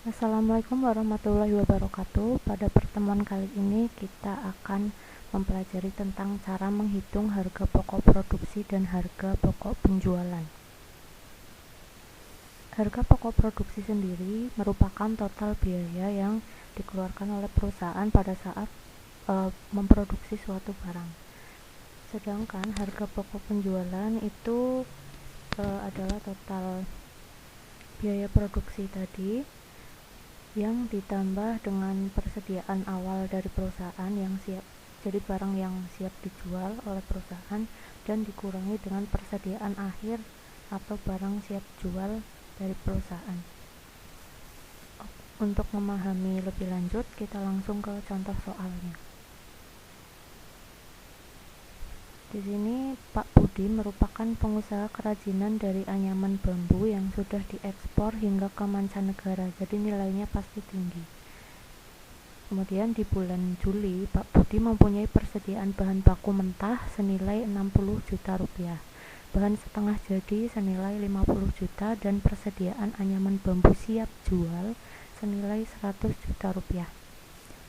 Assalamualaikum warahmatullahi wabarakatuh. Pada pertemuan kali ini kita akan mempelajari tentang cara menghitung harga pokok produksi dan harga pokok penjualan. Harga pokok produksi sendiri merupakan total biaya yang dikeluarkan oleh perusahaan pada saat memproduksi suatu barang. Sedangkan harga pokok penjualan itu adalah total biaya produksi tadi yang ditambah dengan persediaan awal dari perusahaan yang siap, jadi barang yang siap dijual oleh perusahaan, dan dikurangi dengan persediaan akhir atau barang siap jual dari perusahaan. Untuk memahami lebih lanjut, kita langsung ke contoh soalnya. Di sini Pak Budi merupakan pengusaha kerajinan dari anyaman bambu yang sudah diekspor hingga ke mancanegara, jadi nilainya pasti tinggi. Kemudian di bulan Juli, Pak Budi mempunyai persediaan bahan baku mentah senilai 60 juta rupiah, bahan setengah jadi senilai 50 juta, dan persediaan anyaman bambu siap jual senilai 100 juta rupiah.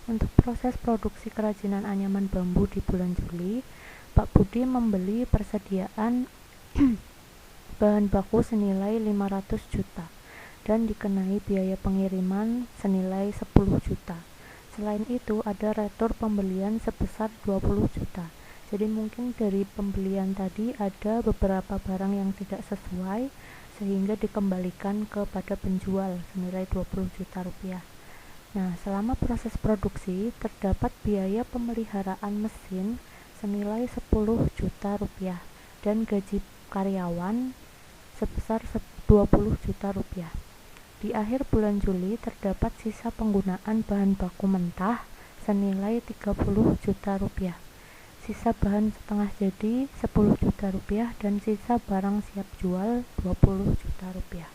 Untuk proses produksi kerajinan anyaman bambu di bulan Juli, Pak Budi membeli persediaan bahan baku senilai 500 juta dan dikenai biaya pengiriman senilai 10 juta. Selain itu ada retur pembelian sebesar 20 juta. Jadi mungkin dari pembelian tadi ada beberapa barang yang tidak sesuai sehingga dikembalikan kepada penjual senilai 20 juta rupiah. Nah, selama proses produksi terdapat biaya pemeliharaan mesin senilai 10 juta rupiah dan gaji karyawan sebesar 20 juta rupiah. Di akhir bulan Juli terdapat sisa penggunaan bahan baku mentah senilai 30 juta rupiah, sisa bahan setengah jadi 10 juta rupiah, dan sisa barang siap jual 20 juta rupiah.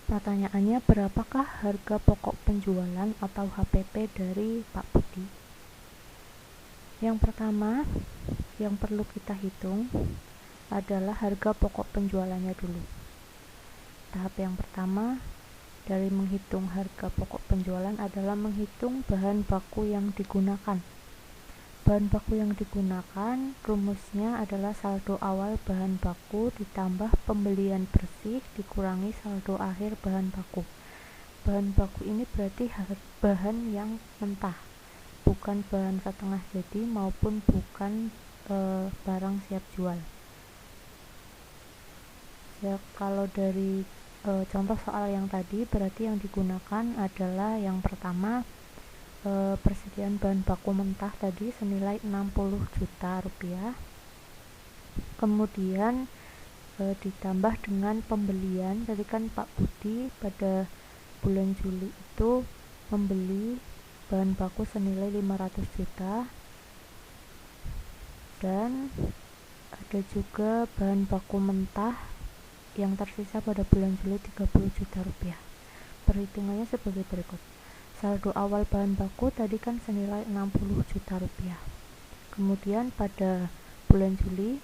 Pertanyaannya, berapakah harga pokok penjualan atau HPP dari Pak Budi? Yang pertama yang perlu kita hitung adalah harga pokok penjualannya dulu. Tahap yang pertama dari menghitung harga pokok penjualan adalah menghitung bahan baku yang digunakan. Bahan baku yang digunakan rumusnya adalah saldo awal bahan baku ditambah pembelian bersih dikurangi saldo akhir bahan baku. Bahan baku ini berarti bahan yang mentah, bukan bahan setengah jadi maupun bukan barang siap jual. Ya, kalau dari contoh soal yang tadi berarti yang digunakan adalah yang pertama persediaan bahan baku mentah tadi senilai 60 juta rupiah. Kemudian ditambah dengan pembelian, tadi kan Pak Budi pada bulan Juli itu membeli bahan baku senilai 500 juta, dan ada juga bahan baku mentah yang tersisa pada bulan Juli 30 juta rupiah. Perhitungannya sebagai berikut. Saldo awal bahan baku tadi kan senilai 60 juta rupiah. Kemudian pada bulan Juli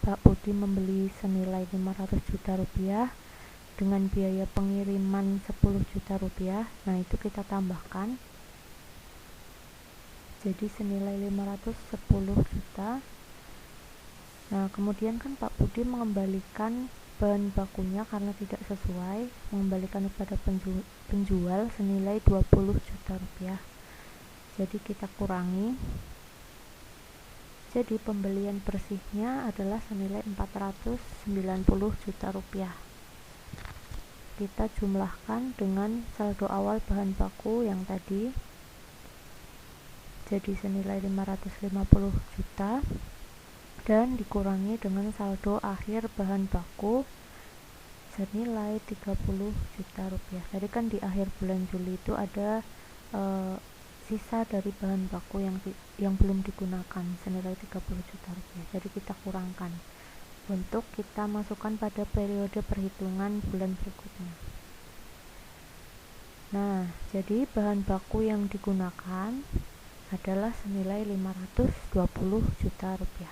Pak Budi membeli senilai 500 juta rupiah dengan biaya pengiriman 10 juta rupiah. Nah, itu kita tambahkan jadi senilai 510 juta. Nah, kemudian kan Pak Budi mengembalikan bahan bakunya karena tidak sesuai, mengembalikan kepada penjual senilai 20 juta rupiah. Jadi kita kurangi. Jadi pembelian bersihnya adalah senilai 490 juta rupiah. Kita jumlahkan dengan saldo awal bahan baku yang tadi, jadi senilai 550 juta, dan dikurangi dengan saldo akhir bahan baku senilai 30 juta rupiah. Tadi kan di akhir bulan Juli itu ada sisa dari bahan baku yang belum digunakan senilai 30 juta rupiah. Jadi kita kurangkan untuk kita masukkan pada periode perhitungan bulan berikutnya. Nah, jadi bahan baku yang digunakan adalah senilai 520 juta rupiah.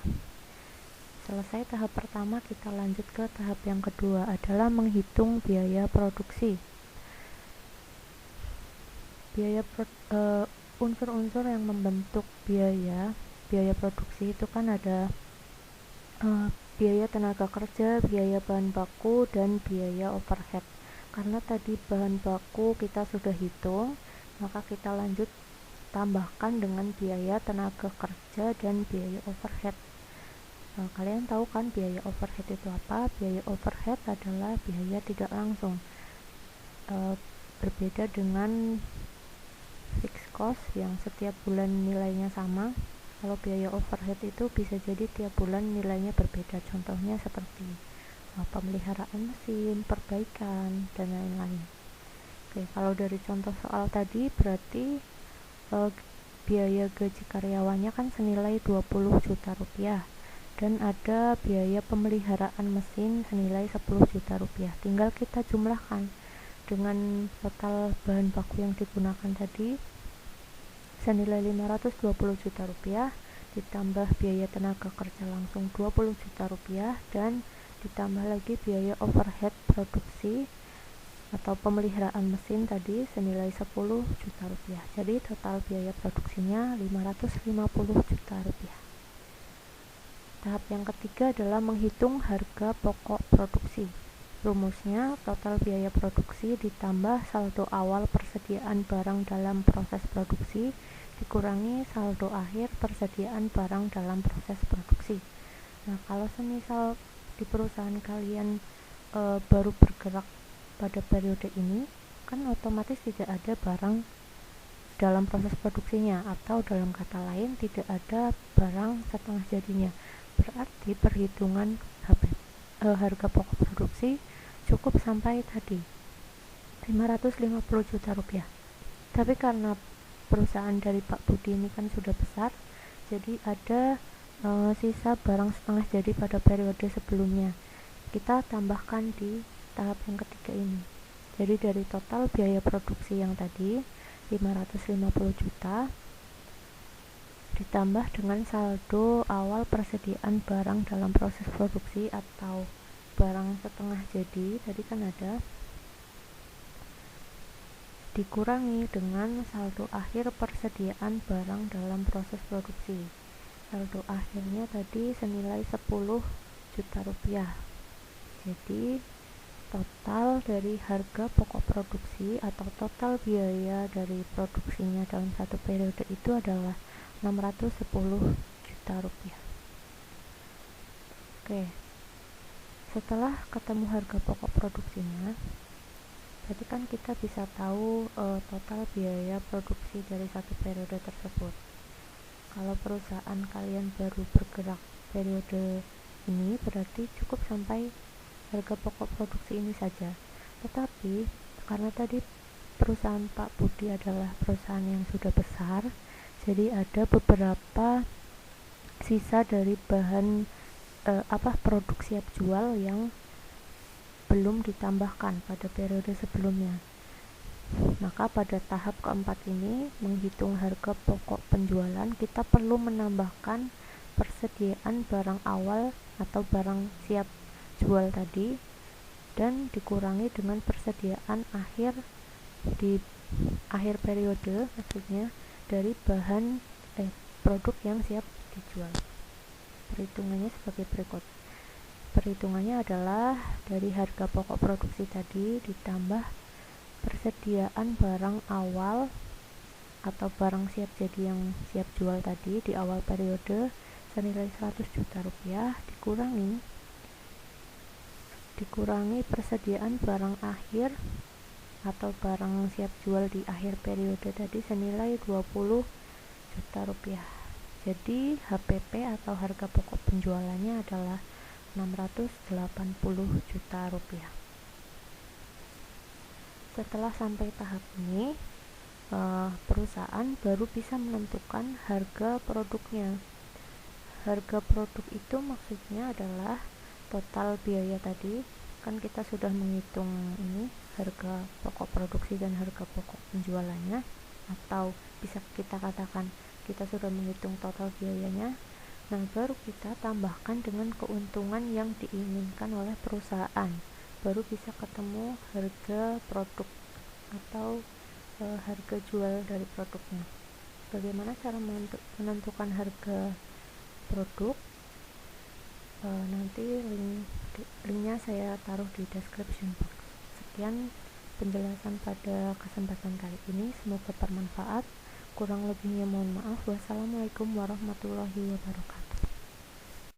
Selesai tahap pertama, kita lanjut ke tahap yang kedua adalah menghitung biaya produksi. unsur-unsur yang membentuk biaya produksi itu kan ada biaya tenaga kerja, biaya bahan baku, dan biaya overhead. Karena tadi bahan baku kita sudah hitung, maka kita lanjut tambahkan dengan biaya tenaga kerja dan biaya overhead. Nah, kalian tahu kan biaya overhead itu apa? Biaya overhead adalah biaya tidak langsung, berbeda dengan fixed cost yang setiap bulan nilainya sama. Kalau biaya overhead itu bisa jadi tiap bulan nilainya berbeda, contohnya seperti pemeliharaan mesin, perbaikan, dan lain-lain. Oke, kalau dari contoh soal tadi berarti biaya gaji karyawannya kan senilai 20 juta rupiah dan ada biaya pemeliharaan mesin senilai 10 juta rupiah. Tinggal kita jumlahkan dengan total bahan baku yang digunakan tadi senilai 520 juta rupiah, ditambah biaya tenaga kerja langsung 20 juta rupiah, dan ditambah lagi biaya overhead produksi atau pemeliharaan mesin tadi senilai 10 juta rupiah. Jadi total biaya produksinya 550 juta rupiah. Tahap yang ketiga adalah menghitung harga pokok produksi. Rumusnya, total biaya produksi ditambah saldo awal persediaan barang dalam proses produksi dikurangi saldo akhir persediaan barang dalam proses produksi. Nah, kalau semisal di perusahaan kalian baru bergerak pada periode ini, kan otomatis tidak ada barang dalam proses produksinya, atau dalam kata lain tidak ada barang setengah jadinya. Berarti perhitungan harga pokok produksi cukup sampai tadi 550 juta rupiah. Tapi karena perusahaan dari Pak Budi ini kan sudah besar, jadi ada sisa barang setengah jadi pada periode sebelumnya. Kita tambahkan di tahap yang ketiga ini. Jadi dari total biaya produksi yang tadi 550 juta ditambah dengan saldo awal persediaan barang dalam proses produksi atau barang setengah jadi tadi kan ada, dikurangi dengan saldo akhir persediaan barang dalam proses produksi. Saldo akhirnya tadi senilai 10 juta rupiah. Jadi total dari harga pokok produksi atau total biaya dari produksinya dalam satu periode itu adalah 610 juta rupiah. Oke, setelah ketemu harga pokok produksinya, berarti kan kita bisa tahu total biaya produksi dari satu periode tersebut. Kalau perusahaan kalian baru bergerak periode ini, berarti cukup sampai harga pokok produksi ini saja. Tetapi karena tadi perusahaan Pak Budi adalah perusahaan yang sudah besar, jadi ada beberapa sisa dari bahan produk siap jual yang belum ditambahkan pada periode sebelumnya. Maka pada tahap keempat ini, menghitung harga pokok penjualan, kita perlu menambahkan persediaan barang awal atau barang siap jual tadi dan dikurangi dengan persediaan akhir di akhir periode, maksudnya dari bahan produk yang siap dijual. Perhitungannya sebagai berikut. Perhitungannya adalah dari harga pokok produksi tadi ditambah persediaan barang awal atau barang siap jadi yang siap jual tadi di awal periode senilai 100 juta rupiah dikurangi persediaan barang akhir atau barang siap jual di akhir periode tadi senilai 20 juta rupiah. Jadi HPP atau harga pokok penjualannya adalah 680 juta rupiah. Setelah sampai tahap ini, perusahaan baru bisa menentukan harga produknya. Harga produk itu maksudnya adalah total biaya tadi, kan kita sudah menghitung ini harga pokok produksi dan harga pokok penjualannya, atau bisa kita katakan kita sudah menghitung total biayanya. Nah, baru kita tambahkan dengan keuntungan yang diinginkan oleh perusahaan, baru bisa ketemu harga produk atau harga jual dari produknya. Bagaimana cara menentukan harga produk? Nanti linknya saya taruh di description box. Sekian penjelasan pada kesempatan kali ini, semoga bermanfaat. Kurang lebihnya mohon maaf. Wassalamualaikum warahmatullahi wabarakatuh.